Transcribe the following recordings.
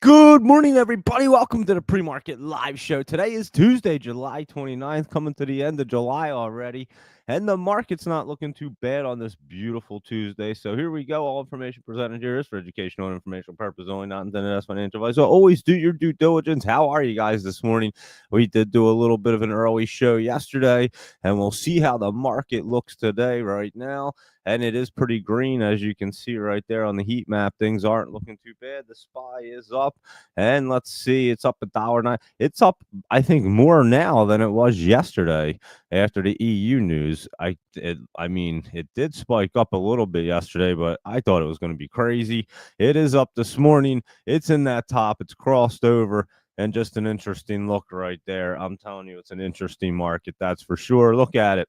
Good morning, everybody. Welcome to the pre-market live show. Today is Tuesday, July 29th, coming to the end of July already. And the market's not looking too bad on this beautiful Tuesday. So here we go. All information presented here is for educational and informational purposes only, not intended as financial advice. So always do your due diligence. How are you guys this morning? We did do a little bit of an early show yesterday, and we'll see how the market looks today right now. And it is pretty green, as you can see right there on the heat map. Things aren't looking too bad. The SPY is up, and let's see, it's up $1.09. It's up, I think, more now than it was yesterday after the EU news. It did spike up a little bit yesterday, but I thought it was going to be crazy. It is up this morning. It's in that top. It's crossed over. And just an interesting look right there. I'm telling you, it's an interesting market, that's for sure. Look at it.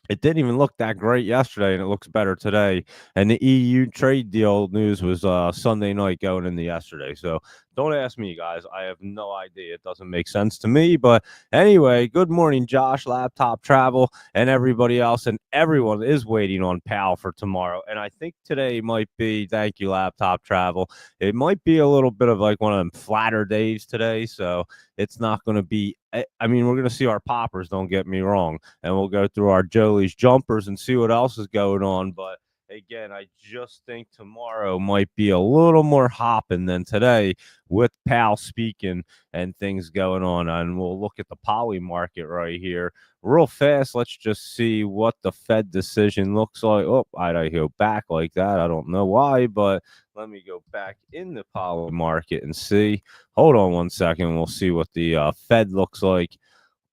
It didn't even look that great yesterday, and it looks better today. And the EU trade deal news was Sunday night going into yesterday. So don't ask me, guys. I have no idea. It doesn't make sense to me. But anyway, good morning, Josh, Laptop Travel, and everybody else. And everyone is waiting on PAL for tomorrow. And I think today might be, thank you, Laptop Travel. It might be a little bit of like one of them flatter days today. So it's not going to be, I mean, we're going to see our poppers, don't get me wrong, and we'll go through our Jolie's jumpers and see what else is going on. But again, I just think tomorrow might be a little more hopping than today with Pal speaking and things going on. And we'll look at the poly market right here real fast. Let's just see what the Fed decision looks like. Oh, I go back like that. I don't know why, but let me go back in the poly market and see. Hold on one second. We'll see what the Fed looks like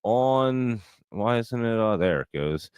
on. Why isn't it? Oh, there it goes.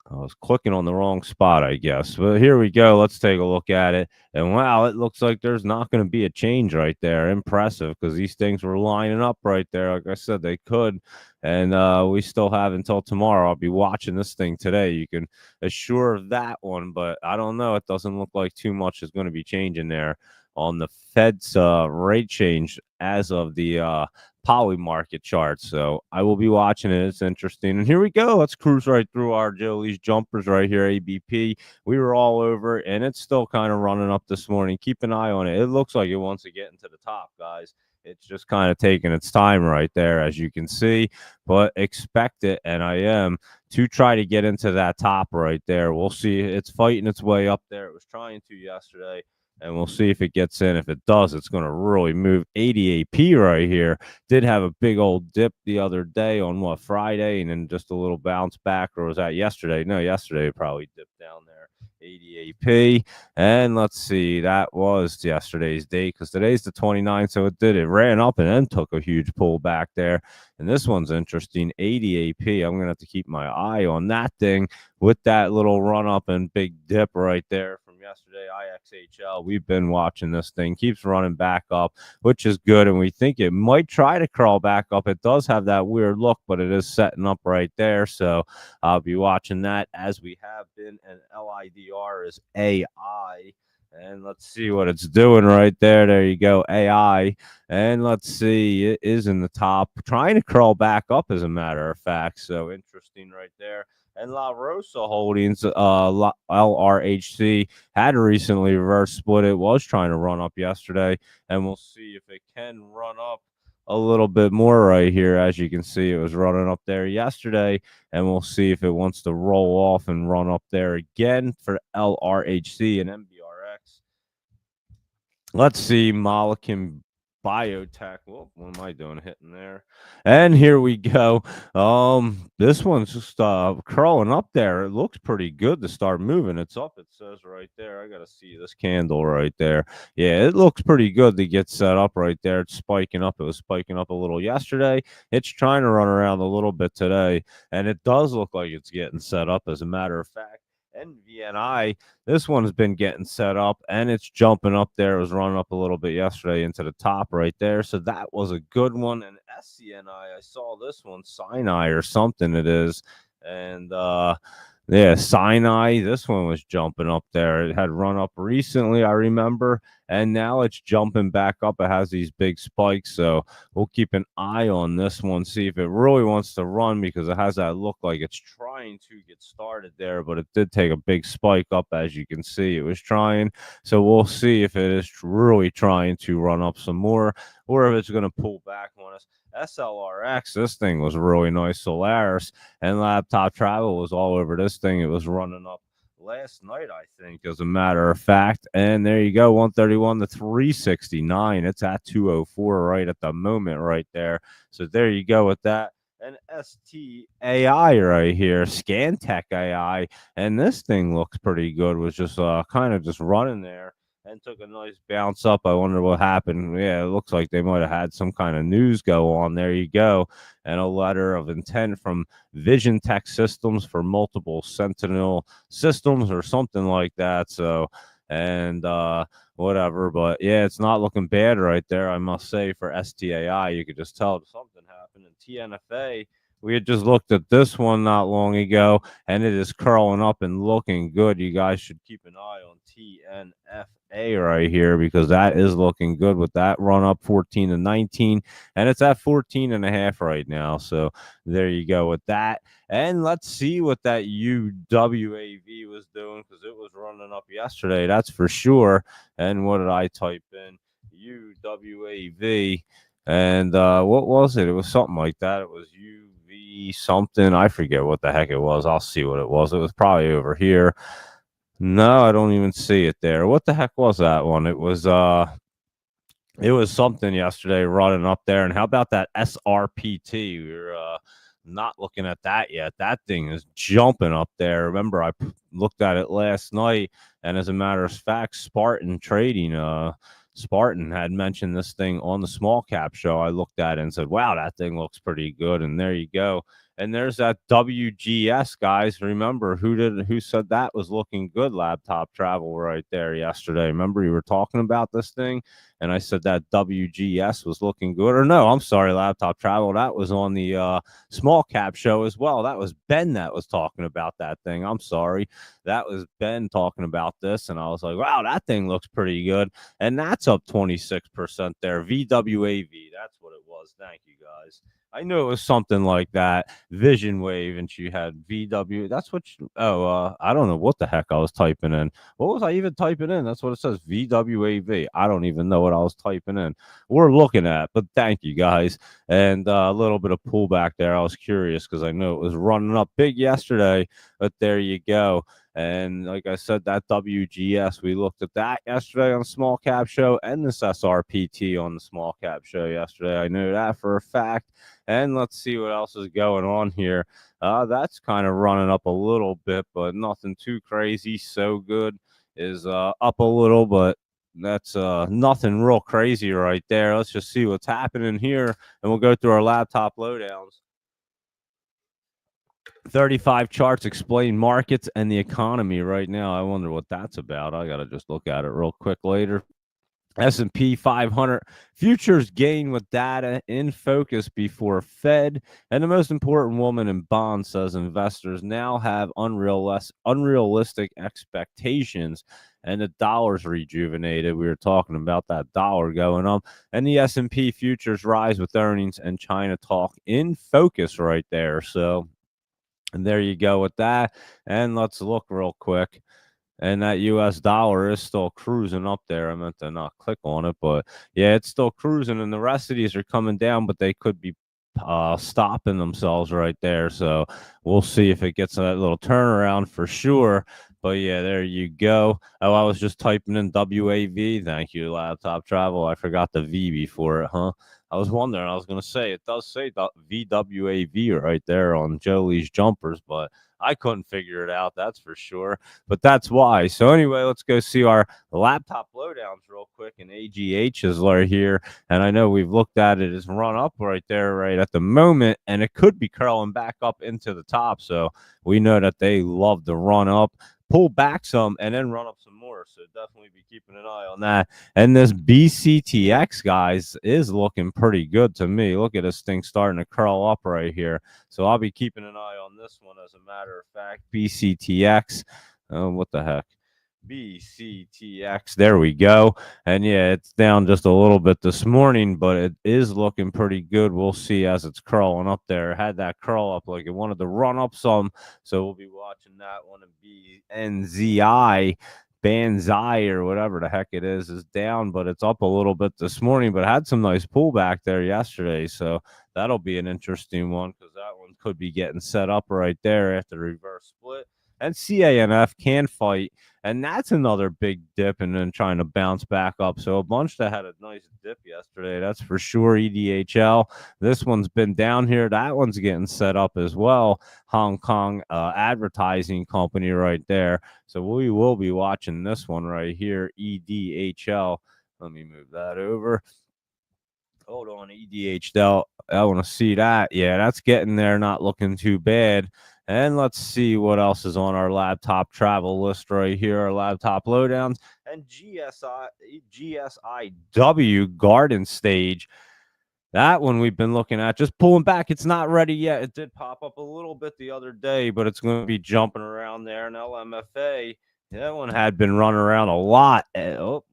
I was clicking on the wrong spot, I guess. But here we go. Let's take a look at it. And wow, it looks like there's not going to be a change right there. Impressive, because these things were lining up right there. Like I said, they could. And we still have until tomorrow. I'll be watching this thing today. You can assure of that one. But I don't know. It doesn't look like too much is going to be changing there on the Fed's rate change as of the poly market chart. So I will be watching it. It's interesting. And here we go. Let's cruise right through our Jolie's jumpers right here, ABP. We were all over, and it's still kind of running up this morning. Keep an eye on it. It looks like it wants to get into the top, guys. It's just kind of taking its time right there, as you can see, but expect it, and I am, to try to get into that top right there. We'll see. It's fighting its way up there. It was trying to yesterday, and we'll see if it gets in. If it does, it's going to really move. 80 AP right here. Did have a big old dip the other day on Friday, and then just a little bounce back. Or was that yesterday? No, yesterday it probably dipped down there. 80 AP. And let's see, that was yesterday's date, because today's the 29th. So it ran up and then took a huge pull back there. And this one's interesting. 80 AP. I'm going to have to keep my eye on that thing with that little run up and big dip right there yesterday. IXHL, we've been watching this thing, keeps running back up, which is good, and we think it might try to crawl back up. It does have that weird look, but it is setting up right there, so I'll be watching that, as we have been. And LIDR is AI, and let's see what it's doing right there. There you go, AI. And let's see, it is in the top, trying to crawl back up, as a matter of fact. So interesting right there. And La Rosa Holdings, LRHC, had recently reverse split. It was trying to run up yesterday, and we'll see if it can run up a little bit more right here. As you can see, it was running up there yesterday, and we'll see if it wants to roll off and run up there again for LRHC and MBRX. Let's see, Molecule Biotech. Whoa, what am I doing hitting there? And here we go. This one's just crawling up there. It looks pretty good to start moving. It's up, it says right there. I gotta see this candle right there. Yeah, it looks pretty good to get set up right there. It's spiking up. It was spiking up a little yesterday. It's trying to run around a little bit today, and it does look like it's getting set up, as a matter of fact. NVNI, this one's been getting set up, and it's jumping up there. It was running up a little bit yesterday into the top right there, so that was a good one. And SCNI, I saw this one, Sinai or something it is, and yeah, Sinai, this one was jumping up there. It had run up recently, I remember, and now it's jumping back up. It has these big spikes, so we'll keep an eye on this one, see if it really wants to run, because it has that look like it's trying to get started there, but it did take a big spike up, as you can see. It was trying, so we'll see if it is really trying to run up some more, or if it's going to pull back on us. SLRX, this thing was really nice. Solaris and Laptop Travel was all over this thing. It was running up last night, I think, as a matter of fact. And there you go, 131 to 369. It's at 204 right at the moment, right there. So there you go with that. And STAI right here, Scantech AI, and this thing looks pretty good. Was just kind of just running there and took a nice bounce up. I wonder what happened. Yeah, it looks like they might have had some kind of news go on. There you go. And a letter of intent from Vision Tech Systems for multiple Sentinel systems or something like that. So, and whatever. But yeah, it's not looking bad right there, I must say, for STAI. You could just tell something happened. In TNFA, we had just looked at this one not long ago, and it is curling up and looking good. You guys should keep an eye on TNFA right here, because that is looking good with that run up 14 to 19, and it's at 14 and a half right now. So there you go with that. And let's see what that UWAV was doing, because it was running up yesterday, that's for sure. And what did I type in? UWAV. And what was it? It was something like that. It was UV something. I forget what the heck it was. I'll see what it was. It was probably over here. No, I don't even see it there. What the heck was that one? It was something yesterday running up there. And how about that SRPT? We were not looking at that yet. That thing is jumping up there. Remember, I looked at it last night, and as a matter of fact, Spartan Trading, Spartan had mentioned this thing on the small cap show. I looked at it and said, wow, that thing looks pretty good. And there you go. And there's that WGS, guys. Remember who said that was looking good? Laptop Travel right there yesterday. Remember, you were talking about this thing, and I said that WGS was looking good. Or no, I'm sorry, Laptop Travel. That was on the small cap show as well. That was Ben that was talking about that thing. I'm sorry. That was Ben talking about this, and I was like, wow, that thing looks pretty good. And that's up 26% there. VWAV, that's what it was. Thank you, guys. I knew it was something like that. Vision Wave, and she had VW. That's what. I don't know what the heck I was typing in. What was I even typing in? That's what it says. VWAV. I don't even know what I was typing in. We're looking at, but thank you, guys. And a little bit of pullback there. I was curious because I know it was running up big yesterday, but there you go. And like I said, that WGS, we looked at that yesterday on the small cap show, and this SRPT on the small cap show yesterday. I knew that for a fact. And let's see what else is going on here. That's kind of running up a little bit, but nothing too crazy. So good is up a little, but that's nothing real crazy right there. Let's just see what's happening here, and we'll go through our laptop lowdowns. 35 charts explain markets and the economy right now. I wonder what that's about. I got to just look at it real quick later. S&P 500 futures gain with data in focus before Fed. And the most important woman in bonds says investors now have unrealistic expectations, and the dollar's rejuvenated. We were talking about that dollar going up, and the S&P futures rise with earnings and China talk in focus right there. So, and there you go with that. And let's look real quick. And that US dollar is still cruising up there. I meant to not click on it, but yeah, it's still cruising. And the rest of these are coming down, but they could be stopping themselves right there. So we'll see if it gets that little turnaround for sure. But yeah, there you go. Oh, I was just typing in WAV. Thank you, Laptop Travel. I forgot the V before it, huh? I was wondering. I was going to say, it does say VWAV right there on Jolie's jumpers, but I couldn't figure it out. That's for sure. But that's why. So anyway, let's go see our laptop lowdowns real quick. And AGH is right here. And I know we've looked at it. It's run up right there right at the moment. And it could be curling back up into the top. So we know that they love to run up, pull back some, and then run up some more. So definitely be keeping an eye on that. And this BCTX, guys, is looking pretty good to me. Look at this thing starting to curl up right here. So I'll be keeping an eye on this one, as a matter of fact. BCTX. What the heck? BCTX. There we go. And yeah, it's down just a little bit this morning, but it is looking pretty good. We'll see as it's crawling up there. It had that curl up like it wanted to run up some. So we'll be watching that one. And BNZI, Banzai, or whatever the heck it is down, but it's up a little bit this morning, but had some nice pullback there yesterday. So that'll be an interesting one because that one could be getting set up right there after the reverse split. And CANF can fight, and that's another big dip and then trying to bounce back up. So a bunch that had a nice dip yesterday, that's for sure. EDHL, this one's been down here. That one's getting set up as well. Hong Kong advertising company right there. So we will be watching this one right here, EDHL. Let me move that over. Hold on, EDHL. I want to see that. Yeah, that's getting there, not looking too bad. And let's see what else is on our laptop travel list right here, our laptop lowdowns. And GSIW Garden Stage. That one we've been looking at, just pulling back. It's not ready yet. It did pop up a little bit the other day, but it's going to be jumping around there. And LMFA, that one had been running around a lot. I don't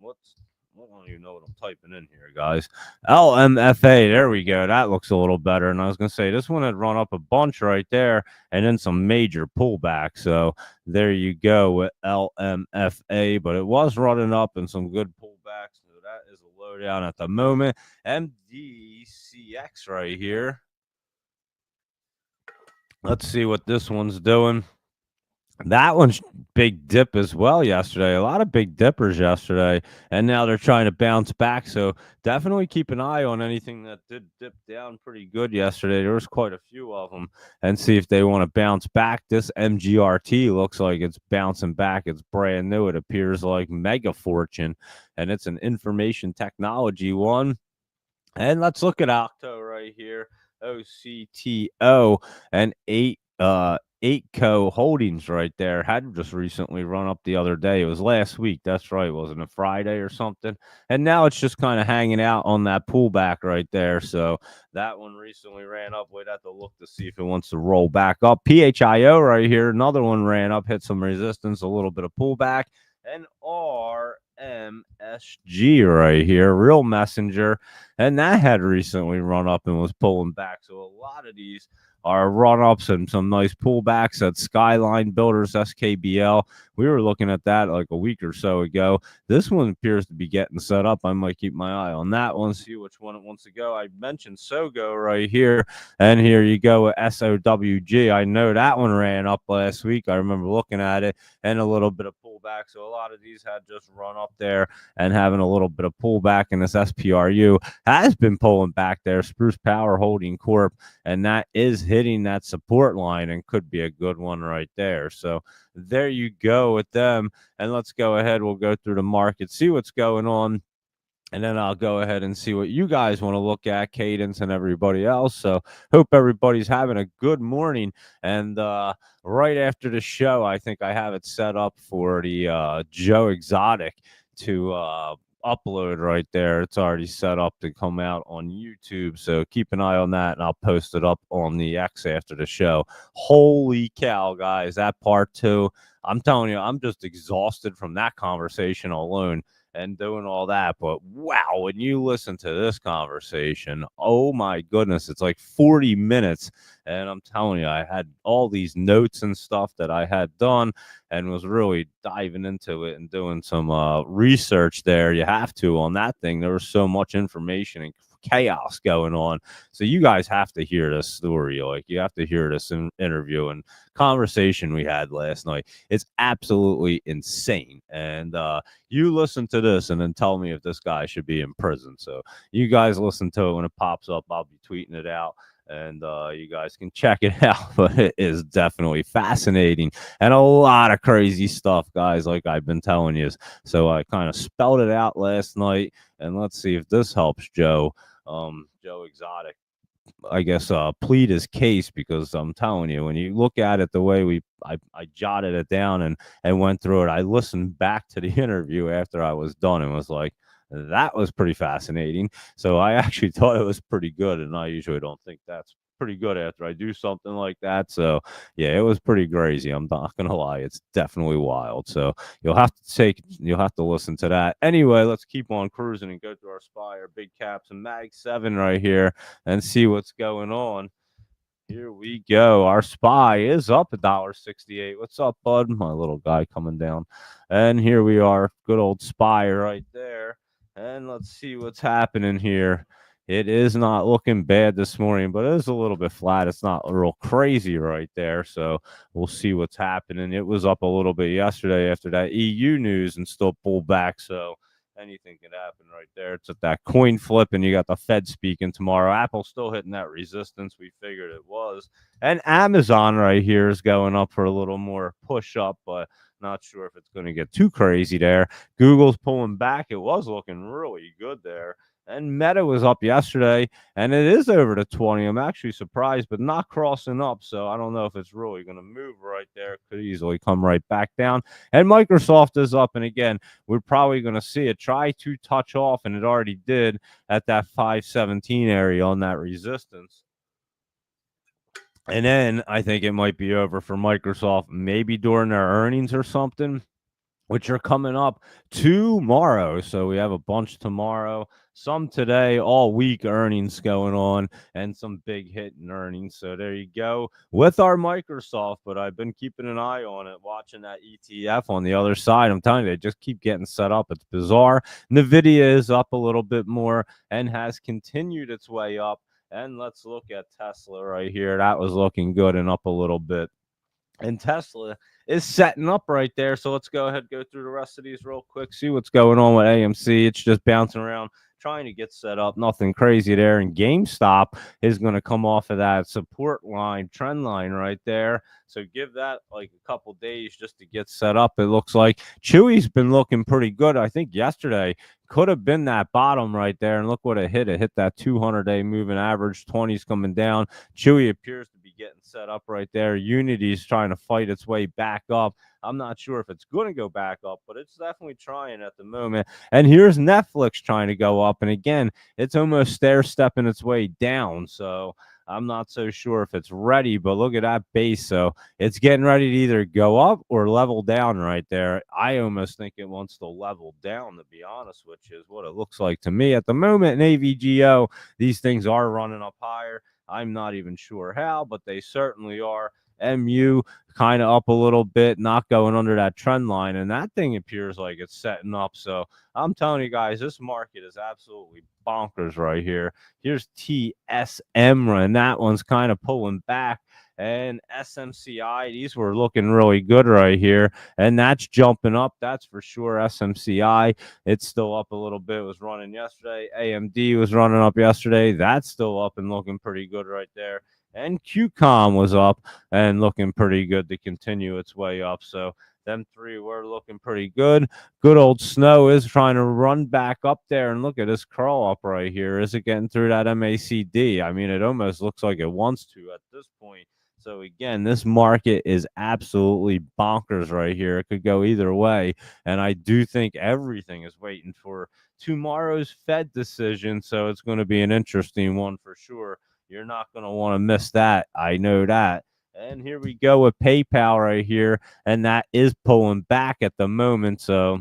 even know what I'm typing in here, guys. LMFA, there we go. That looks a little better. And I was going to say, this one had run up a bunch right there and then some major pullback. So there you go with LMFA, but it was running up and some good pullbacks. So that is a lowdown at the moment. MDCX right here. Let's see what this one's doing. That one's big dip as well yesterday. A lot of big dippers yesterday, and now they're trying to bounce back. So definitely keep an eye on anything that did dip down pretty good yesterday. There was quite a few of them, and see if they want to bounce back. This MGRT looks like it's bouncing back. It's brand new. It appears like Mega Fortune, and it's an information technology one. And let's look at Octo right here. OCTO and 8Co Holdings right there had just recently run up the other day. It was last week. That's right. Wasn't it Friday or something? And now it's just kind of hanging out on that pullback right there. So that one recently ran up. We'd have to look to see if it wants to roll back up. PHIO right here. Another one ran up, hit some resistance, a little bit of pullback. And RMSG right here, Real Messenger. And that had recently run up and was pulling back. So a lot of these are run-ups and some nice pullbacks at Skyline Builders, SKBL. We were looking at that like a week or so ago. This one appears to be getting set up. I might keep my eye on that one, see which one it wants to go. I mentioned SOGO right here, and here you go with SOWG. I know that one ran up last week. I remember looking at it and a little bit of pullback. So a lot of these had just run up there and having a little bit of pullback, and this SPRU has been pulling back there, Spruce Power Holding Corp, and that is hitting that support line and could be a good one right there. So there you go with them. And let's go ahead. We'll go through the market, see what's going on. And then I'll go ahead and see what you guys want to look at, Cadence and everybody else. So hope everybody's having a good morning. And right after the show, I think I have it set up for the Joe Exotic to upload right there. It's already set up to come out on YouTube. So keep an eye on that, and I'll post it up on the X after the show. Holy cow, guys, that part 2. I'm telling you, I'm just exhausted from that conversation alone and doing all that. But wow, when you listen to this conversation, oh my goodness, it's like 40 minutes. And I'm telling you, I had all these notes and stuff that I had done and was really diving into it and doing some research there. You have to on that thing. There was so much information and chaos going on. So you guys have to hear this story. Like, you have to hear this interview and conversation we had last night. It's absolutely insane. And you listen to this and then tell me if this guy should be in prison. So you guys listen to it when it pops up. I'll be tweeting it out, and you guys can check it out. But it is definitely fascinating and a lot of crazy stuff, guys, like I've been telling you. So I kind of spelled it out last night, and let's see if this helps Joe. Joe Exotic, I guess, plead his case, because I'm telling you, when you look at it the way I jotted it down and went through it. I listened back to the interview after I was done and was like, that was pretty fascinating. So I actually thought it was pretty good, and I usually don't think that's pretty good after I do something like that. So yeah, it was pretty crazy. I'm not gonna lie, it's definitely wild. So you'll have to listen to that. Anyway, let's keep on cruising and go through our SPY, our big caps and Mag 7 right here and see what's going on. Here we go. Our SPY is up $1.68. What's up, bud? My little guy coming down. And here we are. Good old SPY right there. And let's see what's happening here. It is not looking bad this morning, but it is a little bit flat. It's not real crazy right there. So we'll see what's happening. It was up a little bit yesterday after that EU news and still pulled back. So anything can happen right there. It's at that coin flip, and you got the Fed speaking tomorrow. Apple's still hitting that resistance. We figured it was. And Amazon right here is going up for a little more push up, but not sure if it's going to get too crazy there. Google's pulling back. It was looking really good there. And Meta was up yesterday, and it is over to 20. I'm actually surprised, but not crossing up. So I don't know if it's really going to move right there. Could easily come right back down. And Microsoft is up. And again, we're probably going to see it try to touch off, and it already did at that 517 area on that resistance. And then I think it might be over for Microsoft, maybe during their earnings or something, which are coming up tomorrow. So we have a bunch tomorrow, some today, all week earnings going on, and some big hitting earnings. So there you go with our Microsoft. But I've been keeping an eye on it, watching that ETF on the other side. I'm telling you, they just keep getting set up. It's bizarre. NVIDIA is up a little bit more and has continued its way up. And let's look at Tesla right here. That was looking good and up a little bit. And Tesla is setting up right there. So let's go ahead, go through the rest of these real quick, see what's going on with AMC. It's just bouncing around, trying to get set up. Nothing crazy there. And GameStop is going to come off of that support line, trend line right there. So give that like a couple days just to get set up. It looks like Chewy's been looking pretty good. I think yesterday could have been that bottom right there. And look what it hit. It hit that 200-day moving average. 20's coming down. Chewy appears to be getting set up right there. Unity's trying to fight its way back up. I'm not sure if it's going to go back up, but it's definitely trying at the moment. And here's Netflix trying to go up. And again, it's almost stair-stepping its way down. So I'm not so sure if it's ready, but look at that base. So it's getting ready to either go up or level down right there. I almost think it wants to level down, to be honest, which is what it looks like to me at the moment. In AVGO, these things are running up higher. I'm not even sure how, but they certainly are. MU kind of up a little bit, not going under that trend line, and that thing appears like it's setting up. So I'm telling you guys, this market is absolutely bonkers right here. Here's TSM, and that one's kind of pulling back. And SMCI, these were looking really good right here, and that's jumping up. That's for sure. SMCI, it's still up a little bit. It was running yesterday. AMD was running up yesterday. That's still up and looking pretty good right there. And QCOM was up and looking pretty good to continue its way up. So them three were looking pretty good. Good old Snow is trying to run back up there, and look at this curl up right here. Is it getting through that MACD? I mean, it almost looks like it wants to at this point. So again, this market is absolutely bonkers right here. It could go either way, and I do think everything is waiting for tomorrow's Fed decision. So it's going to be an interesting one for sure. You're not going to want to miss that. I know that. And here we go with PayPal right here. And that is pulling back at the moment. So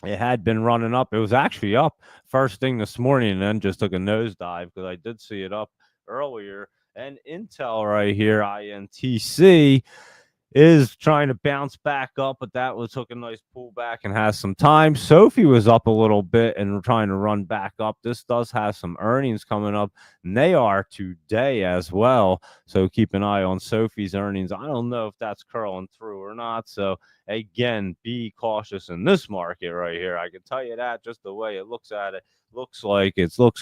it had been running up. It was actually up first thing this morning and then just took a nosedive because I did see it up earlier. And Intel right here, INTC, is trying to bounce back up, but that was took a nice pullback and has some time. Sophie was up a little bit and trying to run back up. This does have some earnings coming up, and they are today as well. So keep an eye on Sophie's earnings. I don't know if that's curling through or not. So again, be cautious in this market right here. I can tell you that just the way it looks at it. Looks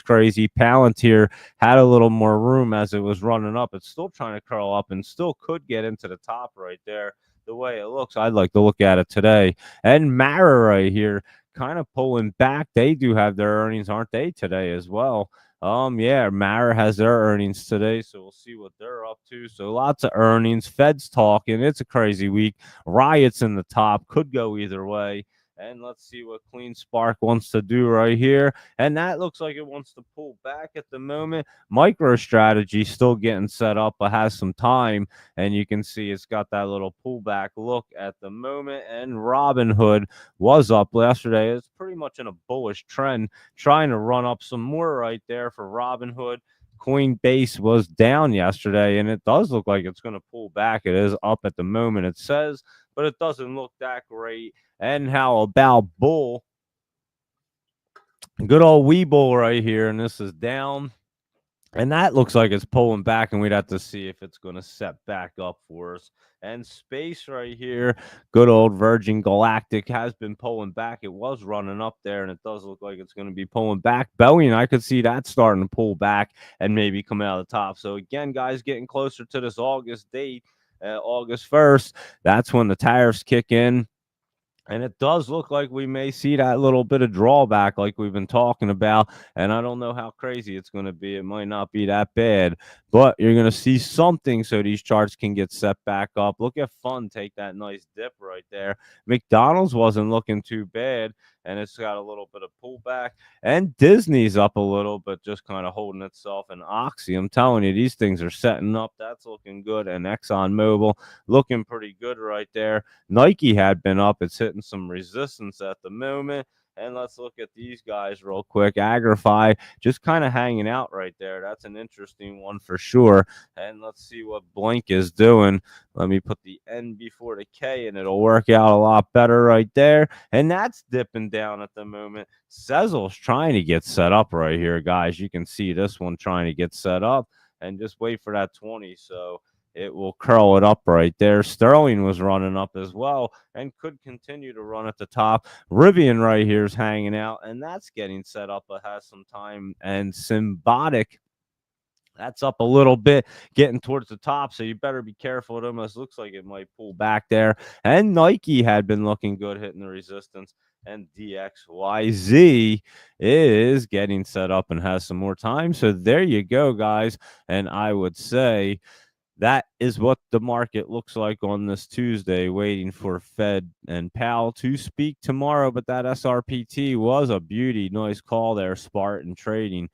crazy. Palantir had a little more room as it was running up. It's still trying to curl up and still could get into the top right there. The way it looks, I'd like to look at it today. And Mara right here kind of pulling back. They do have their earnings, aren't they, today as well? Yeah, Mara has their earnings today, so we'll see what they're up to. So lots of earnings. Fed's talking. It's a crazy week. Riots in the top. Could go either way. And let's see what Clean Spark wants to do right here. And that looks like it wants to pull back at the moment. MicroStrategy still getting set up, but has some time. And you can see it's got that little pullback look at the moment. And Robinhood was up yesterday. It's pretty much in a bullish trend, trying to run up some more right there for Robinhood. Coinbase was down yesterday, and it does look like it's going to pull back. It is up at the moment, it says, but it doesn't look that great. And how about Bull? Good old Webull right here, and this is down. And that looks like it's pulling back, and we'd have to see if it's going to set back up for us. And space right here, good old Virgin Galactic has been pulling back. It was running up there, and it does look like it's going to be pulling back. Boeing, I could see that starting to pull back and maybe come out of the top. So again, guys, getting closer to this August date, August 1st, that's when the tariffs kick in. And it does look like we may see that little bit of drawback like we've been talking about. And I don't know how crazy it's going to be. It might not be that bad, but you're going to see something so these charts can get set back up. Look at Fun take that nice dip right there. McDonald's wasn't looking too bad, and it's got a little bit of pullback. And Disney's up a little, but just kind of holding itself. And Oxy, I'm telling you, these things are setting up. That's looking good. And ExxonMobil looking pretty good right there. Nike had been up. It's hitting some resistance at the moment. And let's look at these guys real quick. Agrify just kind of hanging out right there. That's an interesting one for sure. And let's see what Blink is doing. Let me put the N before the K, and it'll work out a lot better right there. And that's dipping down at the moment. Sezzle's trying to get set up right here, guys. You can see this one trying to get set up, and just wait for that 20. So it will curl it up right there. Sterling was running up as well and could continue to run at the top. Rivian right here is hanging out, and that's getting set up, but has some time. And Symbiotic, that's up a little bit, getting towards the top, so you better be careful. It almost looks like it might pull back there. And Nike had been looking good, hitting the resistance. And DXYZ is getting set up and has some more time. So there you go, guys. And I would say that is what the market looks like on this Tuesday, waiting for Fed and Powell to speak tomorrow. But that SRPT was a beauty. Nice call there, Spartan Trades,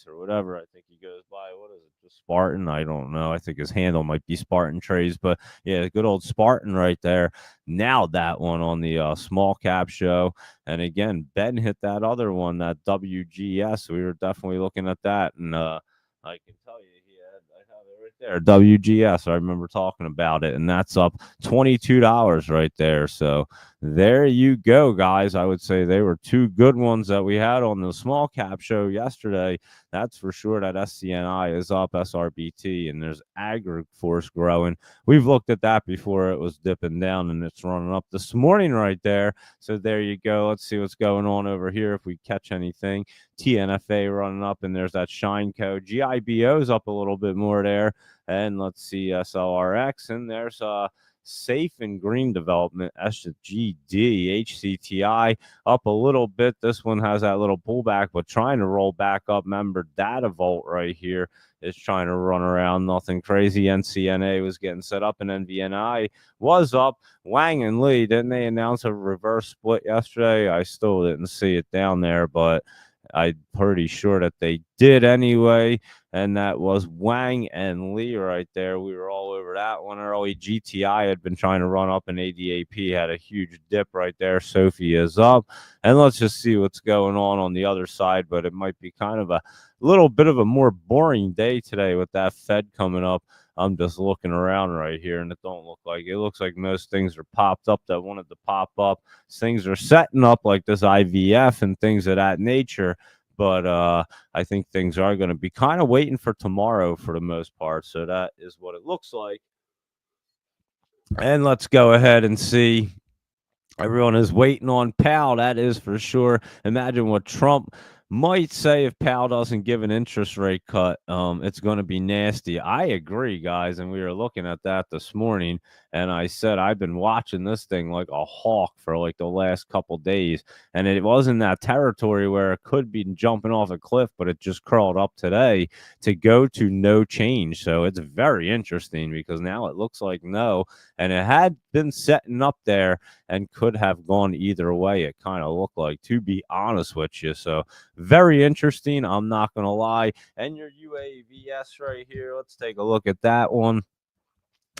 or whatever. I think he goes by. What is it? Just Spartan? I don't know. I think his handle might be Spartan Trades. But yeah, good old Spartan right there. Now that one on the small cap show. And again, Ben hit that other one, that WGS. We were definitely looking at that. And I can tell you, there, WGS. I remember talking about it, and that's up $22 right there. So there you go, guys. I would say they were two good ones that we had on the small cap show yesterday. That's for sure. That SCNI is up, SRBT, and there's AgriForce growing. We've looked at that before. It was dipping down, and it's running up this morning right there. So there you go. Let's see what's going on over here if we catch anything. TNFA running up, and there's that Shineco. GIBO is up a little bit more there. And let's see SLRX, and there's Safe and Green Development, SGD, HCTI up a little bit. This one has that little pullback, but trying to roll back up. Remember, DataVolt right here is trying to run around. Nothing crazy. NCNA was getting set up, and NVNI was up. Wang and Lee, didn't they announce a reverse split yesterday? I still didn't see it down there, but I'm pretty sure that they did anyway. And that was Wang and Lee right there. We were all over that one early. GTI had been trying to run up, and ADAP had a huge dip right there. Sophie is up. And let's just see what's going on the other side. But it might be kind of a little bit of a more boring day today with that Fed coming up. I'm just looking around right here, and it looks like most things are popped up that wanted to pop up. Things are setting up like this IVF and things of that nature. But I think things are going to be kind of waiting for tomorrow for the most part. So that is what it looks like. And let's go ahead and see. Everyone is waiting on Powell, that is for sure. Imagine what Trump might say if Powell doesn't give an interest rate cut. It's going to be nasty. I agree, guys, and we were looking at that this morning, and I said I've been watching this thing like a hawk for like the last couple days, and it was in that territory where it could be jumping off a cliff, but it just curled up today to go to no change. So it's very interesting because now it looks like no, and it had been setting up there. and could have gone either way. It kind of looked like, to be honest with you. So very interesting. I'm not going to lie. And your UAVS right here, let's take a look at that one.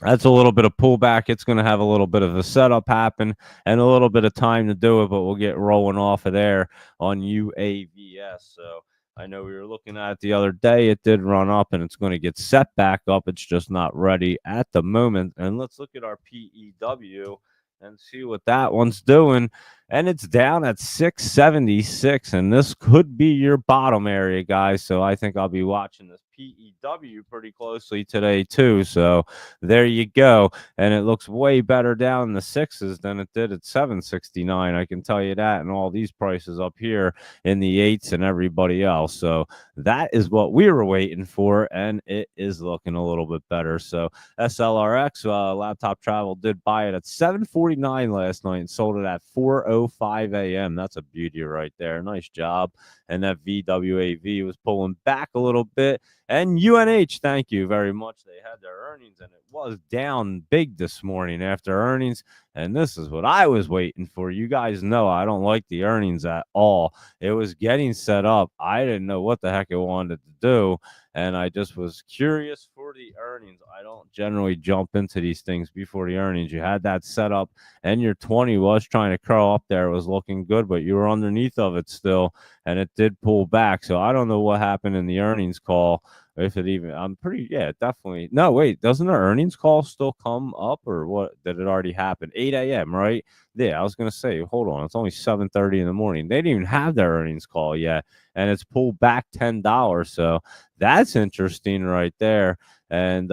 That's a little bit of pullback. It's going to have a little bit of a setup happen and a little bit of time to do it, but we'll get rolling off of there on UAVS. So I know we were looking at it the other day. It did run up and it's going to get set back up. It's just not ready at the moment. And let's look at our PEW and see what that one's doing. And it's down at 676. And this could be your bottom area, guys. So I think I'll be watching this PEW pretty closely today, too. So there you go. And it looks way better down in the sixes than it did at 769. I can tell you that. And all these prices up here in the eights and everybody else. So that is what we were waiting for. And it is looking a little bit better. So SLRX Laptop Travel did buy it at 749 last night and sold it at 4:05 a.m. That's a beauty right there. Nice job. And that VWAV was pulling back a little bit. And UNH, thank you very much. They had their earnings, and it was down big this morning after earnings. And this is what I was waiting for. You guys know I don't like the earnings at all. It was getting set up. I didn't know what the heck it wanted to do. And I just was curious for the earnings. I don't generally jump into these things before the earnings. You had that set up, and your 20 was trying to curl up there. It was looking good, but you were underneath of it still, and it did pull back. So I don't know what happened in the earnings call. If it even, I'm pretty, yeah, definitely. No, wait, doesn't the earnings call still come up, or what? Did it already happen? 8 a.m., right? Yeah, I was going to say, hold on, it's only 7:30 in the morning. They didn't even have their earnings call yet, and it's pulled back $10. So that's interesting right there. And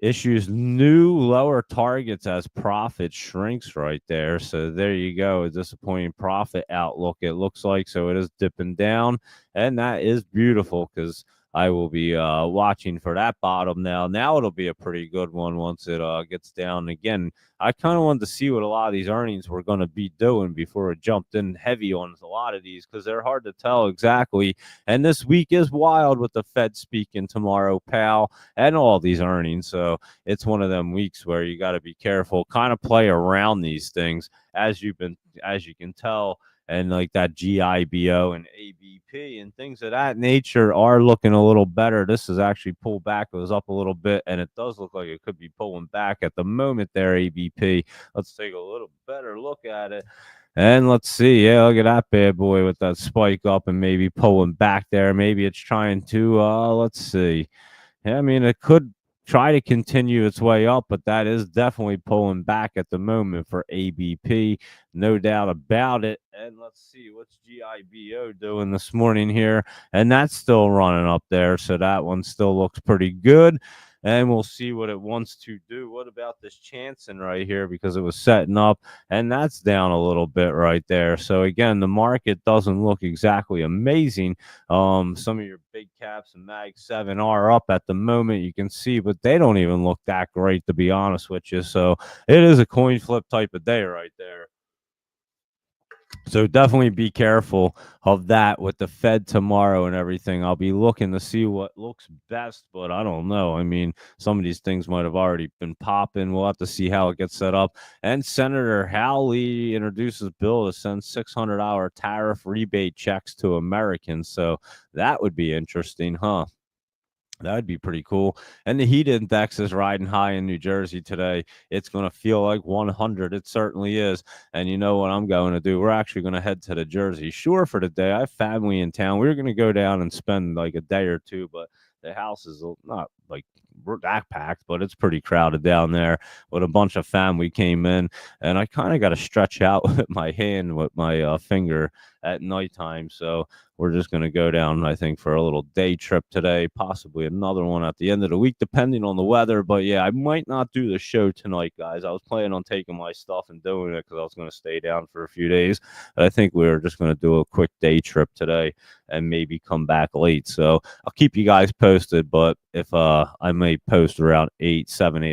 issues new lower targets as profit shrinks right there. So there you go. A disappointing profit outlook, it looks like. So it is dipping down, and that is beautiful because I will be watching for that bottom now. Now it'll be a pretty good one once it gets down again. I kind of wanted to see what a lot of these earnings were going to be doing before it jumped in heavy on a lot of these because they're hard to tell exactly. And this week is wild with the Fed speaking tomorrow, pal, and all these earnings. So it's one of them weeks where you got to be careful, kind of play around these things as you can tell. And like that GIBO and ABP and things of that nature are looking a little better. This is actually pulled back. It was up a little bit, and it does look like it could be pulling back at the moment there, ABP. Let's take a little better look at it. And let's see. Yeah, look at that bad boy with that spike up and maybe pulling back there. Maybe it's trying to, let's see. Yeah, I mean, it could try to continue its way up, but that is definitely pulling back at the moment for ABP. No doubt about it. And let's see, what's GIBO doing this morning here? And that's still running up there. So that one still looks pretty good. And we'll see what it wants to do. What about this Chanson right here? Because it was setting up, and that's down a little bit right there. So again, the market doesn't look exactly amazing. Some of your big caps and Mag 7 are up at the moment, you can see, but they don't even look that great, to be honest with you. So it is a coin flip type of day right there. So definitely be careful of that with the Fed tomorrow and everything. I'll be looking to see what looks best, but I don't know. I mean, some of these things might have already been popping. We'll have to see how it gets set up. And Senator Hawley introduces bill to send $600 tariff rebate checks to Americans. So that would be interesting, huh? That would be pretty cool. And the heat index is riding high in New Jersey today. It's going to feel like 100. It certainly is. And you know what I'm going to do? We're actually going to head to the Jersey Shore for the day. I have family in town. We're going to go down and spend like a day or two, but the house is not like that packed, but it's pretty crowded down there with a bunch of family came in. And I kind of got to stretch out with my hand, with my finger at nighttime. So we're just going to go down, I think, for a little day trip today, possibly another one at the end of the week, depending on the weather. But yeah, I might not do the show tonight, guys. I was planning on taking my stuff and doing it because I was going to stay down for a few days. But I think we're just going to do a quick day trip today and maybe come back late. So I'll keep you guys posted, but if I may post around 8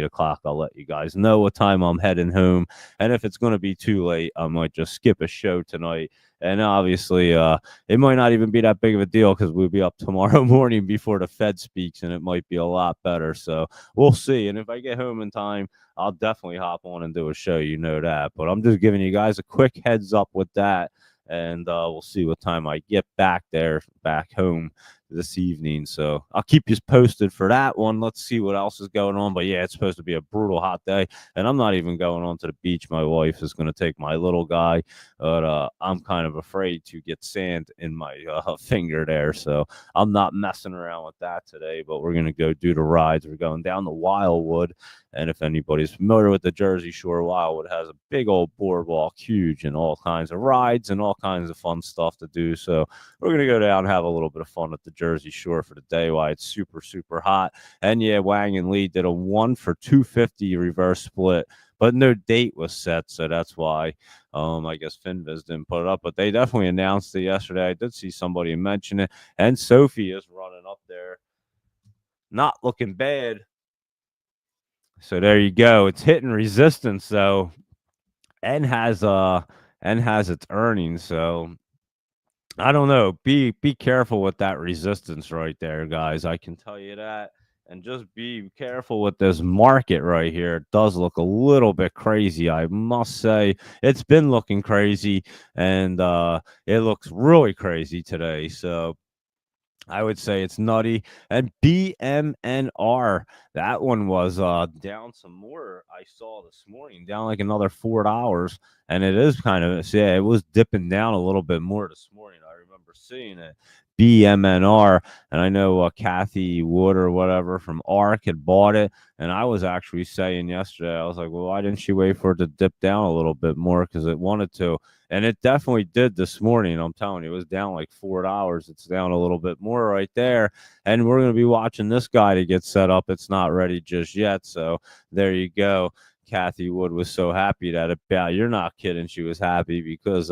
o'clock. I'll let you guys know what time I'm heading home, and if it's going to be too late, I might just skip a show tonight. And obviously, it might not even be that big of a deal because we'll be up tomorrow morning before the Fed speaks, and it might be a lot better. So we'll see. And if I get home in time, I'll definitely hop on and do a show. You know that. But I'm just giving you guys a quick heads up with that, and we'll see what time I get back there, back home this evening. So I'll keep you posted for that one. Let's see what else is going on. But yeah, it's supposed to be a brutal hot day, and I'm not even going on to the beach. My wife is going to take my little guy, but I'm kind of afraid to get sand in my finger there. So I'm not messing around with that today, but we're going to go do the rides. We're going down to Wildwood. And if anybody's familiar with the Jersey Shore, Wildwood has a big old boardwalk, huge, and all kinds of rides and all kinds of fun stuff to do. So we're going to go down and have a little bit of fun at the Jersey Shore for the day while it's super, super hot. And yeah, Wang and Lee did a 1 for 250 reverse split, but no date was set. So that's why I guess Finviz didn't put it up, but they definitely announced it yesterday. I did see somebody mention it. And Sophie is running up there, not looking bad. So there you go. It's hitting resistance though, and has its earnings. So I don't know. Be careful with that resistance right there, guys. I can tell you that. And just be careful with this market right here. It does look a little bit crazy, I must say. It's been looking crazy, and it looks really crazy today. So I would say it's nutty. And BMNR, that one was down some more. I saw this morning, down like another $4. And it is kind of, yeah, it was dipping down a little bit more this morning. I remember seeing it. BMNR, and I know Kathy Wood or whatever from ARK had bought it, and I was actually saying yesterday, I was like, well, why didn't she wait for it to dip down a little bit more, because it wanted to, and it definitely did this morning. I'm telling you, it was down like $4. It's down a little bit more right there, and we're going to be watching this guy to get set up. It's not ready just yet, so there you go. Kathy Wood was so happy that you're not kidding. She was happy because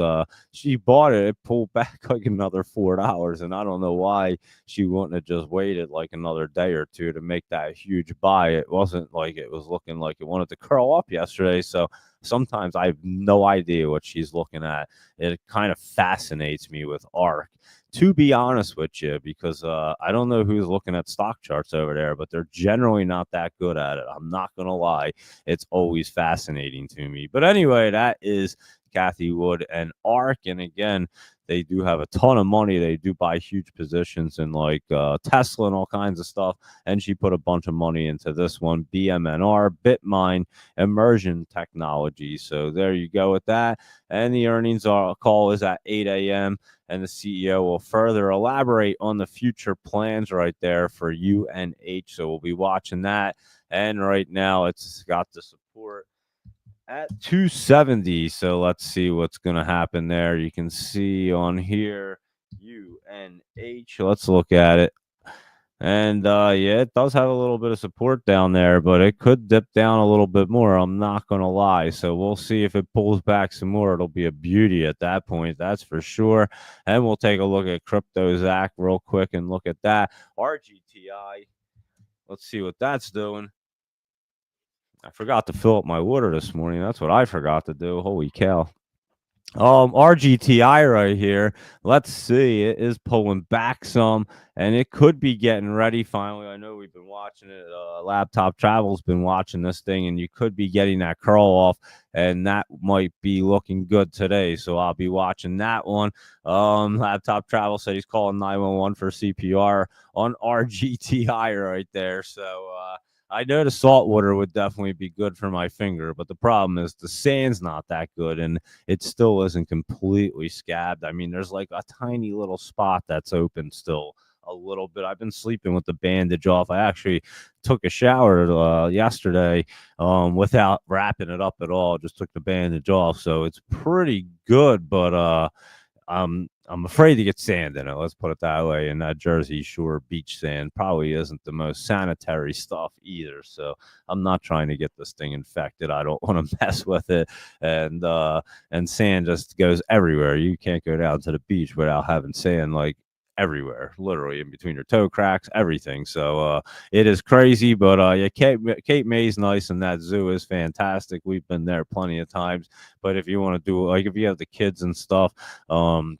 she bought it. It pulled back like another $4, and I don't know why she wouldn't have just waited like another day or two to make that huge buy. It wasn't like it was looking like it wanted to curl up yesterday. So sometimes I have no idea what she's looking at. It kind of fascinates me with ARK, to be honest with you, because I don't know who's looking at stock charts over there, but they're generally not that good at it. I'm not going to lie. It's always fascinating to me. But anyway, that is Kathy Wood and ARK. And again, they do have a ton of money. They do buy huge positions in like Tesla and all kinds of stuff. And she put a bunch of money into this one, BMNR, Bitmine, Immersion Technology. So there you go with that. And the earnings call is at 8 a.m. And the CEO will further elaborate on the future plans right there for UNH. So we'll be watching that. And right now it's got the support at 270. So let's see what's going to happen there. You can see on here UNH. Let's look at it. And yeah, it does have a little bit of support down there, but it could dip down a little bit more. I'm not going to lie. So we'll see if it pulls back some more. It'll be a beauty at that point. That's for sure. And we'll take a look at CryptoZac real quick and look at that. RGTI. Let's see what that's doing. I forgot to fill up my water this morning. That's what I forgot to do. Holy cow. RGTI right here. Let's see. It is pulling back some, and it could be getting ready finally. I know we've been watching it. Laptop Travel's been watching this thing, and you could be getting that curl off, and that might be looking good today. So I'll be watching that one. Laptop Travel said he's calling 911 for CPR on RGTI right there. So I know the salt water would definitely be good for my finger, but the problem is the sand's not that good, and it still isn't completely scabbed. I mean, there's like a tiny little spot that's open still a little bit. I've been sleeping with the bandage off. I actually took a shower yesterday without wrapping it up at all. Just took the bandage off, so it's pretty good, but I'm afraid to get sand in it. Let's put it that way. And that Jersey Shore beach sand probably isn't the most sanitary stuff either. So I'm not trying to get this thing infected. I don't want to mess with it. And sand just goes everywhere. You can't go down to the beach without having sand like everywhere, literally in between your toe cracks, everything. So it is crazy, but yeah, Cape May's nice, and that zoo is fantastic. We've been there plenty of times. But if you want to do, like, if you have the kids and stuff,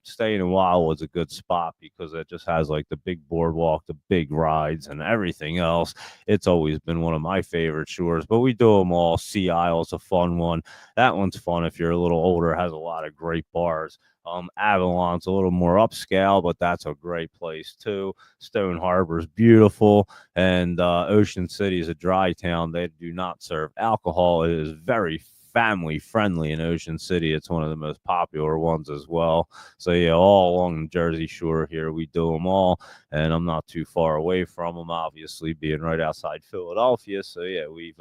staying in Wildwood's a good spot because it just has like the big boardwalk, the big rides, and everything else. It's always been one of my favorite shores, but we do them all. Sea Isle's a fun one. That one's fun if you're a little older. Has a lot of great bars. Avalon's a little more upscale, but that's a great place too. Stone Harbor's beautiful, and Ocean City is a dry town. They do not serve alcohol. It is very family friendly in Ocean City. It's one of the most popular ones as well. So yeah, all along the Jersey Shore here, we do them all, and I'm not too far away from them, obviously being right outside Philadelphia. So yeah, we've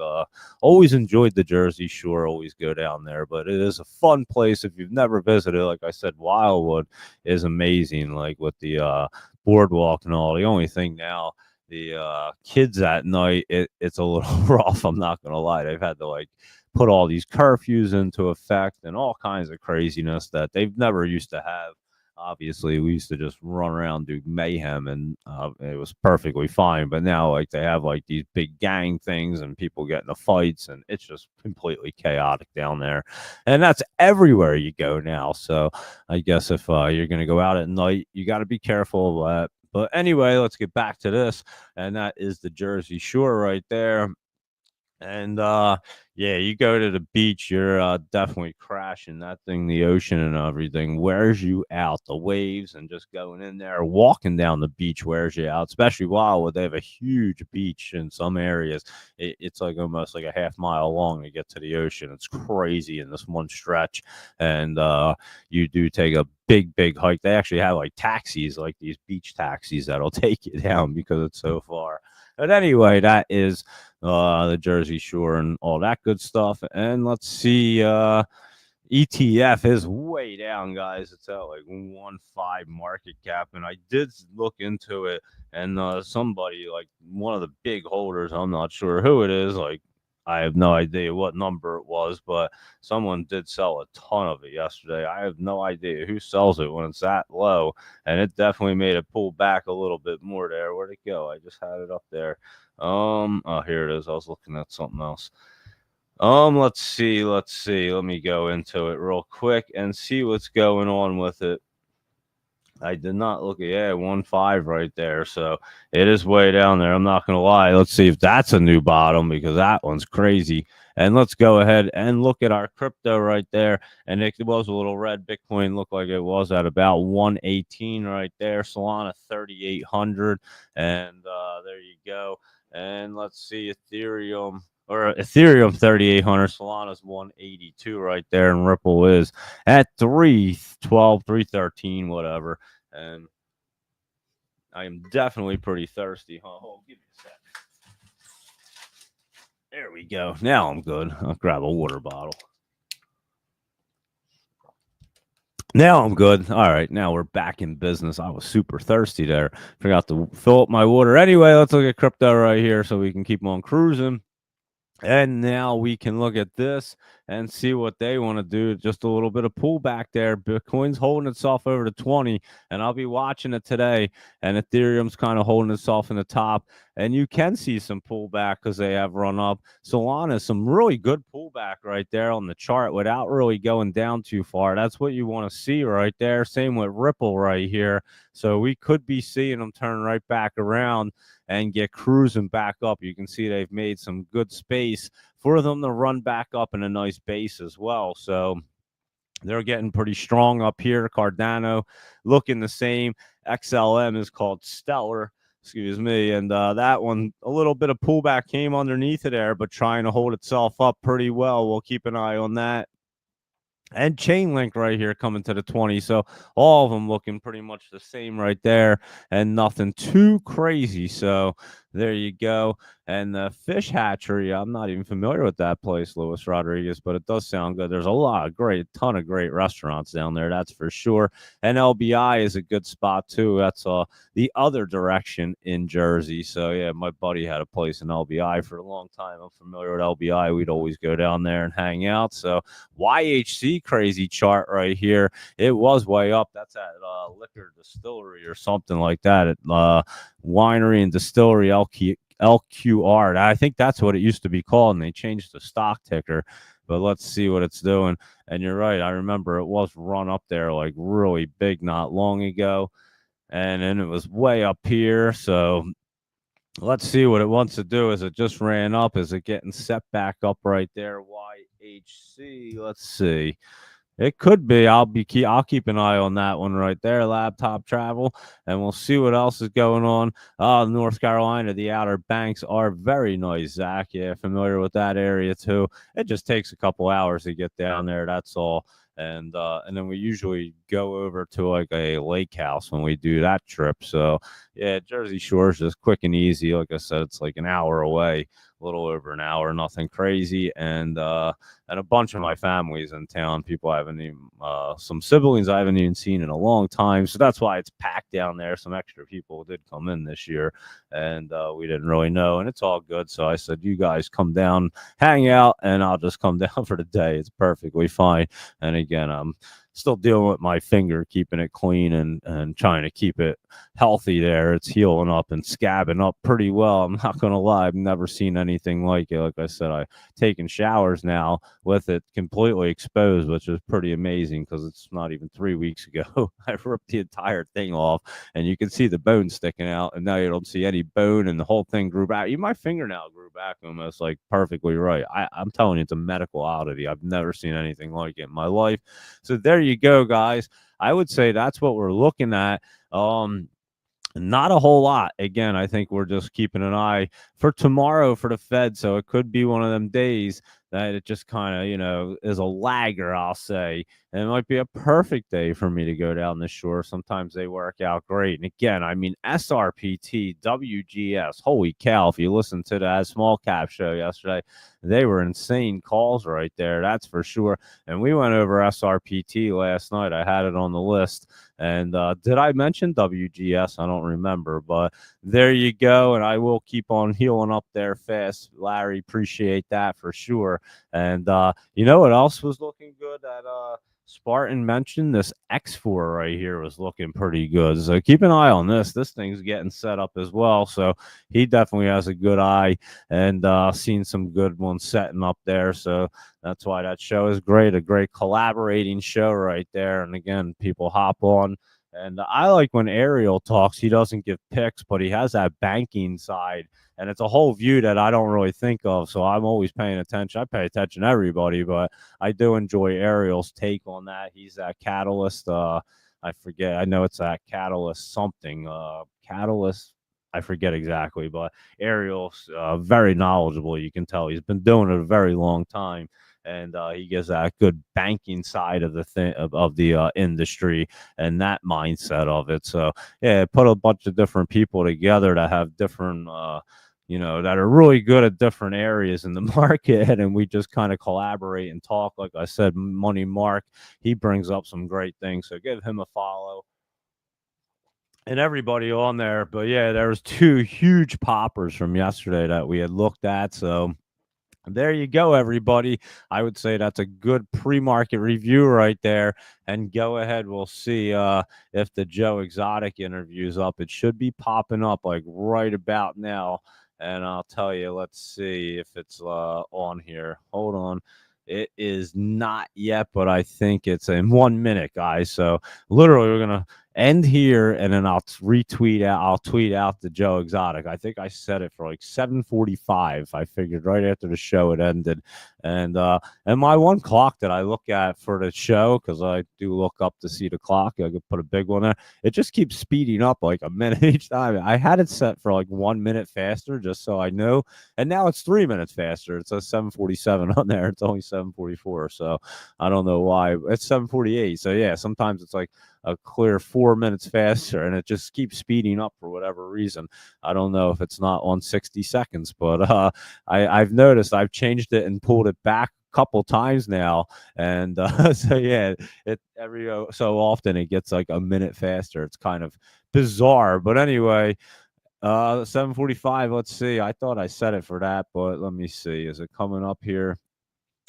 always enjoyed the Jersey Shore. Always go down there, but it is a fun place if you've never visited. Like I said, Wildwood is amazing. Like with the boardwalk and all. The only thing now, the kids at night, it's a little rough. I'm not gonna lie. They've had to like put all these curfews into effect and all kinds of craziness that they've never used to have. Obviously, we used to just run around, do mayhem, and it was perfectly fine. But now, like, they have like these big gang things and people get into fights, and it's just completely chaotic down there. And that's everywhere you go now. So I guess if you're going to go out at night, you got to be careful of that. But anyway, let's get back to this. And that is the Jersey Shore right there. And yeah, you go to the beach, you're definitely crashing that thing, the ocean and everything wears you out. The waves and just going in there, walking down the beach wears you out, especially Wildwood. They have a huge beach in some areas. It's like almost like a half-mile long to get to the ocean. It's crazy in this one stretch. And you do take a big hike. They actually have like taxis, like these beach taxis that'll take you down because it's so far. But anyway, that is the Jersey Shore and all that good stuff. And let's see, ETF is way down, guys. It's at like 1.5 market cap, and I did look into it, and somebody, like one of the big holders, I'm not sure who it is, like I have no idea what number it was, but someone did sell a ton of it yesterday. I have no idea who sells it when it's that low, and it definitely made it pull back a little bit more there. Where'd it go? I just had it up there. Oh, here it is. I was looking at something else. Let's see. Let me go into it real quick and see what's going on with it. I did not look at 1.5 right there. So it is way down there. I'm not gonna lie. Let's see if that's a new bottom because that one's crazy. And let's go ahead and look at our crypto right there. And it was a little red. Bitcoin looked like it was at about 118 right there. Solana 3,800. And there you go. And let's see Ethereum. Or Ethereum 3,800, Solana's 182 right there, and Ripple is at 312, 313, whatever. And I am definitely pretty thirsty. Hold, give me a sec. There we go. Now I'm good. I'll grab a water bottle. Now I'm good. All right, now we're back in business. I was super thirsty there. Forgot to fill up my water. Anyway, let's look at crypto right here so we can keep on cruising. And now we can look at this and see what they want to do. Just a little bit of pullback there. Bitcoin's holding itself over to 20, and I'll be watching it today. And Ethereum's kind of holding itself in the top. And you can see some pullback because they have run up. Solana, some really good pullback right there on the chart without really going down too far. That's what you want to see right there. Same with Ripple right here. So we could be seeing them turn right back around and get cruising back up. You can see they've made some good space for them to run back up in a nice base as well. So they're getting pretty strong up here. Cardano looking the same. XLM is called Stellar. Excuse me. And that one, a little bit of pullback came underneath it there, but trying to hold itself up pretty well. We'll keep an eye on that. And Chainlink right here coming to the 20. So all of them looking pretty much the same right there and nothing too crazy. So there you go. And the fish hatchery, I'm not even familiar with that place, Luis Rodriguez, but it does sound good. There's a lot of ton of great restaurants down there, that's for sure. And LBI is a good spot too. That's the other direction in Jersey. So yeah, my buddy had a place in LBI for a long time. I'm familiar with LBI. We'd always go down there and hang out. So YHC crazy chart right here. It was way up. That's at Liquor Distillery or something like that. At Winery and Distillery LQR. I think that's what it used to be called, and they changed the stock ticker. But let's see what it's doing. And you're right. I remember it was run up there like really big not long ago. And then it was way up here. So let's see what it wants to do. Is it just ran up? Is it getting set back up right there? YHC. Let's see. It could be. I'll keep an eye on that one right there. Laptop travel, and we'll see what else is going on. North Carolina, the Outer Banks are very nice, Zach. Yeah, familiar with that area too. It just takes a couple hours to get down there. That's all. And then we usually go over to like a lake house when we do that trip. So yeah, Jersey Shore is just quick and easy. Like I said, it's like an hour away, a little over an hour, nothing crazy. And a bunch of my family's in town. People I haven't even, some siblings I haven't even seen in a long time. So that's why it's packed down there. Some extra people did come in this year, and we didn't really know. And it's all good. So I said, you guys come down, hang out, and I'll just come down for the day. It's perfectly fine. And again, I'm still dealing with my finger, keeping it clean and trying to keep it healthy there. It's healing up and scabbing up pretty well. I'm not going to lie. I've never seen anything like it. Like I said, I've taken showers now with it completely exposed, which is pretty amazing because it's not even 3 weeks ago. I ripped the entire thing off and you can see the bone sticking out, and now you don't see any bone, and the whole thing grew back. Even my fingernail grew back almost like perfectly right. I'm telling you, it's a medical oddity. I've never seen anything like it in my life. So there you go, guys. I would say that's what we're looking at. Not a whole lot. Again, I think we're just keeping an eye for tomorrow for the Fed. So it could be one of them days that it just kind of, is a lagger, I'll say. And it might be a perfect day for me to go down the shore. Sometimes they work out great. And again, I mean, SRPT, WGS, holy cow. If you listen to that small cap show yesterday, they were insane calls right there. That's for sure. And we went over SRPT last night. I had it on the list. And did I mention WGS? I don't remember, but there you go. And I will keep on healing up there fast. Larry, appreciate that for sure. And you know what else was looking good that Spartan mentioned? This X4 right here was looking pretty good. So keep an eye on this. This thing's getting set up as well. So he definitely has a good eye, and seen some good ones setting up there. So that's why that show is great. A great collaborating show right there. And again, people hop on. And I like when Ariel talks, he doesn't give picks, but he has that banking side. And it's a whole view that I don't really think of. So I'm always paying attention. I pay attention to everybody, but I do enjoy Ariel's take on that. He's that catalyst. I forget. I know it's that catalyst something. Catalyst. I forget exactly, but Ariel's very knowledgeable. You can tell he's been doing it a very long time, and he gives that good banking side of the thing of the industry and that mindset of it. So yeah, put a bunch of different people together that have different. That are really good at different areas in the market, and we just kind of collaborate and talk. Like I said, Money Mark, he brings up some great things, so give him a follow and everybody on there. But yeah, there was two huge poppers from yesterday that we had looked at. So there you go, everybody. I would say that's a good pre-market review right there. And go ahead, we'll see if the Joe Exotic interview's up. It should be popping up like right about now. And I'll tell you, let's see if it's on here. Hold on. It is not yet, but I think it's in 1 minute, guys. So literally, we're gonna end here, and then I'll retweet out. I'll tweet out the Joe Exotic. I think I said it for like 7:45. I figured right after the show it ended, And my one clock that I look at for the show, because I do look up to see the clock, I could put a big one there. It just keeps speeding up like a minute each time. I had it set for like 1 minute faster just so I know, and now it's 3 minutes faster. It says 7:47 on there. It's only 7:44, so I don't know why. It's 7:48. So yeah, sometimes it's like a clear 4 minutes faster, and it just keeps speeding up for whatever reason. I don't know if it's not on 60 seconds, but I've noticed I've changed it and pulled it back a couple times now, and so yeah, it every so often it gets like a minute faster. It's kind of bizarre, but anyway. 7:45. Let's see. I thought I set it for that, but let me see. Is it coming up here?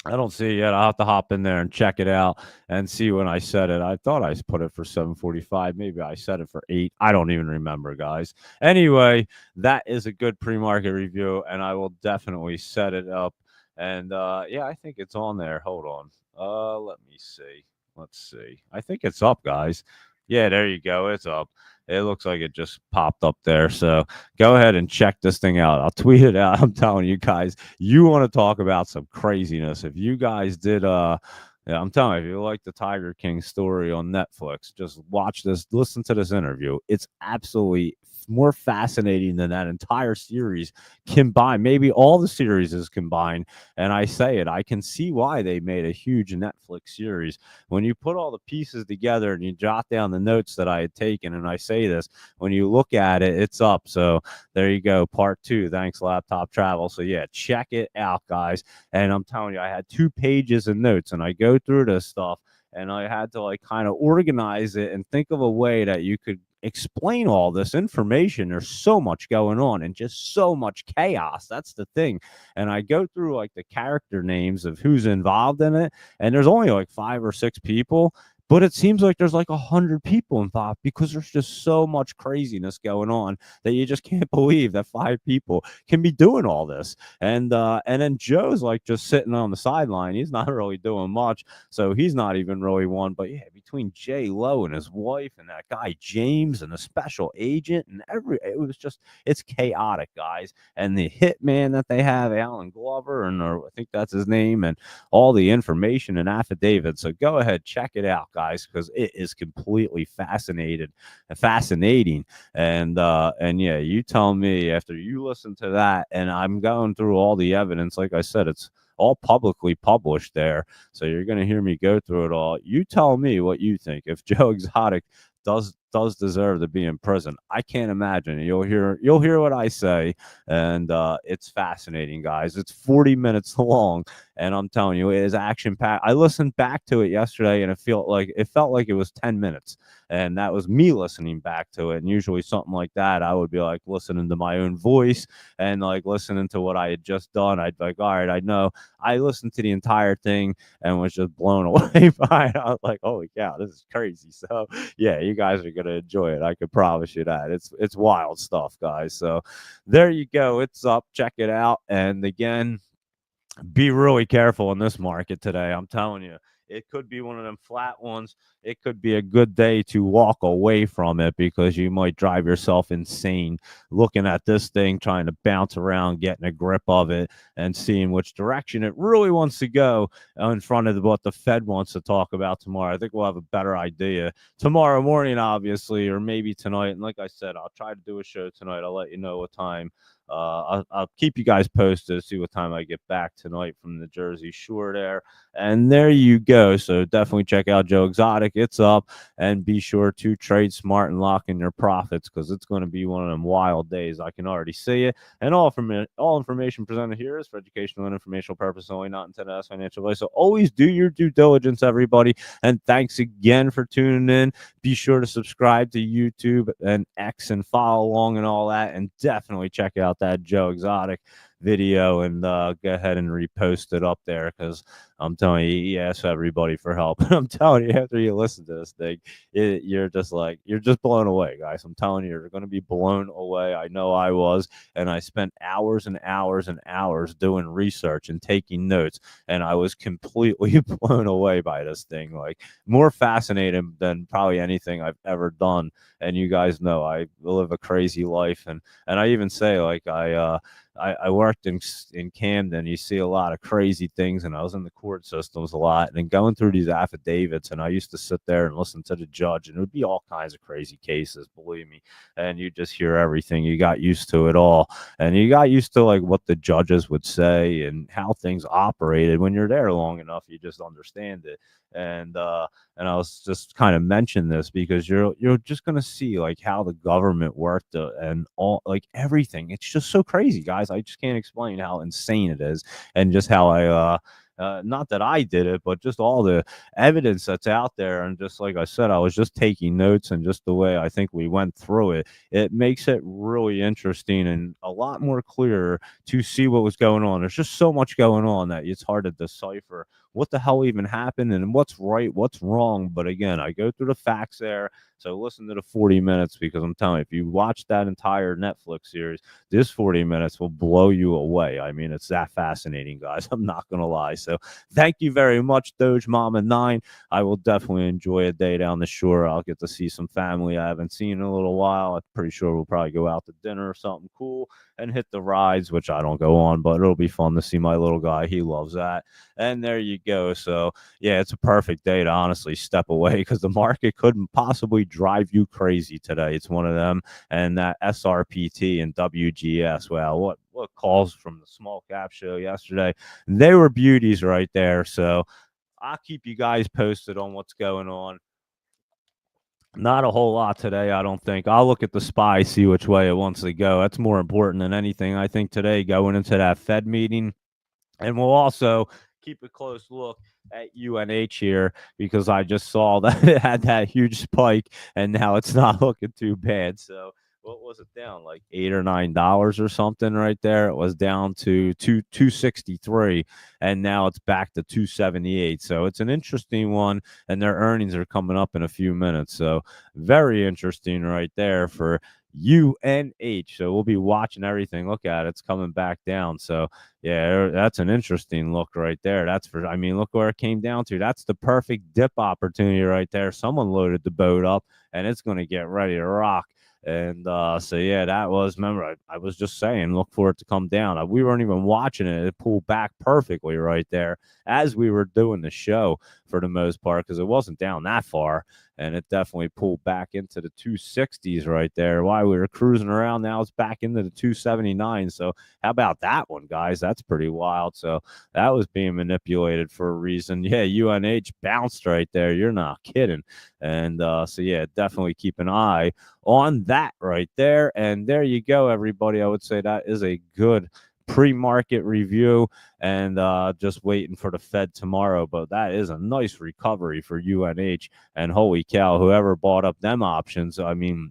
I don't see it yet. I'll have to hop in there and check it out and see when I set it. I thought I put it for 7:45. Maybe I set it for 8. I don't even remember, guys. Anyway, that is a good pre-market review, and I will definitely set it up. And yeah, I think it's on there. Hold on. Let me see. Let's see. I think it's up, guys. Yeah, there you go. It's up. It looks like it just popped up there. So go ahead and check this thing out. I'll tweet it out. I'm telling you guys, you want to talk about some craziness. If you guys did yeah, I'm telling you, if you like the Tiger King story on Netflix, just watch this, listen to this interview. It's absolutely more fascinating than that entire series combined. Maybe all the series is combined. And I say it, I can see why they made a huge Netflix series. When you put all the pieces together and you jot down the notes that I had taken, and I say this, when you look at it, it's up. So there you go, part 2. Thanks, Laptop Travel. So yeah, check it out, guys. And I'm telling you, I had 2 pages of notes, and I go through this stuff, and I had to like kind of organize it and think of a way that you could explain all this information. There's so much going on and just so much chaos. That's the thing. And I go through like the character names of who's involved in it, and there's only like 5 or 6 people, but it seems like there's like 100 people involved because there's just so much craziness going on that you just can't believe that 5 people can be doing all this. And then Joe's like just sitting on the sideline. He's not really doing much, so he's not even really one. But yeah, between J Lo and his wife and that guy James and the special agent and it was just, it's chaotic, guys. And the hitman that they have, Alan Glover, and or I think that's his name, and all the information and affidavits. So go ahead, check it out, guys, because it is completely fascinating. And yeah, you tell me after you listen to that, and I'm going through all the evidence. Like I said, it's all publicly published there. So you're going to hear me go through it all. You tell me what you think. If Joe Exotic does deserve to be in prison, I can't imagine. You'll hear what I say, and it's fascinating, guys. It's 40 minutes long, and I'm telling you, it is action packed. I listened back to it yesterday, and it felt like it was 10 minutes, and that was me listening back to it. And usually something like that, I would be like listening to my own voice and like listening to what I had just done. I'd be like, all right, I know. I listened to the entire thing and was just blown away by it. I was like, holy cow, this is crazy. So yeah, you guys are gonna enjoy it. I could promise you that. It's wild stuff, guys. So there you go. It's up. Check it out. And again, be really careful in this market today. I'm telling you, it could be one of them flat ones. It could be a good day to walk away from it because you might drive yourself insane looking at this thing, trying to bounce around, getting a grip of it, and seeing which direction it really wants to go in front of what the Fed wants to talk about tomorrow. I think we'll have a better idea tomorrow morning, obviously, or maybe tonight. And like I said, I'll try to do a show tonight. I'll let you know what time. I'll keep you guys posted, see what time I get back tonight from the Jersey Shore there. And there you go. So definitely check out Joe Exotic. It's up. And be sure to trade smart and lock in your profits because it's going to be one of them wild days. I can already see it. And all information presented here is for educational and informational purposes only, not intended as financial advice. So always do your due diligence, everybody. And thanks again for tuning in. Be sure to subscribe to YouTube and X and follow along and all that. And definitely check out that Joe Exotic video and go ahead and repost it up there because I'm telling you, he asks everybody for help. I'm telling you, after you listen to this thing, you're just like, you're just blown away, guys. I'm telling you, you're going to be blown away. I know I was, and I spent hours and hours and hours doing research and taking notes, and I was completely blown away by this thing. Like, more fascinating than probably anything I've ever done. And you guys know I live a crazy life, and I even say, like, I worked in Camden. You see a lot of crazy things, and I was in the court systems a lot, and then going through these affidavits. And I used to sit there and listen to the judge, and it would be all kinds of crazy cases, believe me. And you just hear everything. You got used to it all, and you got used to like what the judges would say and how things operated. When you're there long enough, you just understand it. And I was just kind of mention this because you're just gonna see like how the government worked, and all like everything. It's just so crazy, guys. I just can't explain how insane it is, and just how not that I did it, but just all the evidence that's out there. And just like I said, I was just taking notes, and just the way I think we went through it, it makes it really interesting and a lot more clear to see what was going on. There's just so much going on that it's hard to decipher what the hell even happened and what's right, what's wrong. But again, I go through the facts there. So listen to the 40 minutes, because I'm telling you, if you watch that entire Netflix series, this 40 minutes will blow you away. I mean, it's that fascinating, guys. I'm not going to lie. So thank you very much, Doge Mama 9. I will definitely enjoy a day down the shore. I'll get to see some family I haven't seen in a little while. I'm pretty sure we'll probably go out to dinner or something cool and hit the rides, which I don't go on, but it'll be fun to see my little guy. He loves that. And there you go. So yeah, it's a perfect day to honestly step away, because the market couldn't possibly drive you crazy today. It's one of them. And that SRPT and WGS, well, what calls from the small cap show yesterday, they were beauties right there. So I'll keep you guys posted on what's going on. Not a whole lot today, I don't think. I'll look at the SPY, see which way it wants to go. That's more important than anything. I think today, going into that Fed meeting, and we'll also keep a close look at UNH here, because I just saw that it had that huge spike, and now it's not looking too bad. So what was it down, like $8 or $9 or something right there? It was down to 263, and now it's back to 278. So it's an interesting one, and their earnings are coming up in a few minutes. So very interesting right there for UNH. So we'll be watching everything. Look at it, it's coming back down. So yeah, that's an interesting look right there. That's for, I mean, look where it came down to. That's the perfect dip opportunity right there. Someone loaded the boat up, and it's going to get ready to rock. And so yeah, that was, remember, I was just saying, look for it to come down. We weren't even watching it. It pulled back perfectly right there as we were doing the show for the most part, because it wasn't down that far. And it definitely pulled back into the 260s right there. While we were cruising around, now it's back into the 279. So how about that one, guys? That's pretty wild. So that was being manipulated for a reason. Yeah, UNH bounced right there. You're not kidding. And so yeah, definitely keep an eye on that right there. And there you go, everybody. I would say that is a good pre-market review, and just waiting for the Fed tomorrow. But that is a nice recovery for UNH. And holy cow, whoever bought up them options, I mean,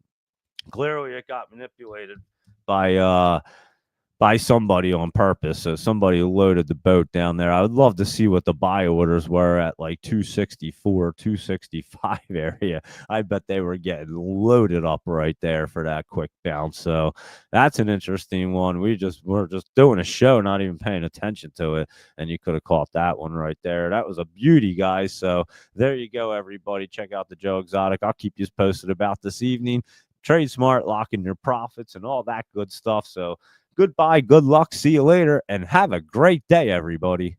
clearly it got manipulated by somebody on purpose. So somebody loaded the boat down there. I would love to see what the buy orders were at like 264, 265 area. I bet they were getting loaded up right there for that quick bounce. So that's an interesting one. We're just doing a show, not even paying attention to it. And you could have caught that one right there. That was a beauty, guys. So there you go, everybody. Check out the Joe Exotic. I'll keep you posted about this evening. Trade smart, lock in your profits, and all that good stuff. So goodbye, good luck, see you later, and have a great day, everybody.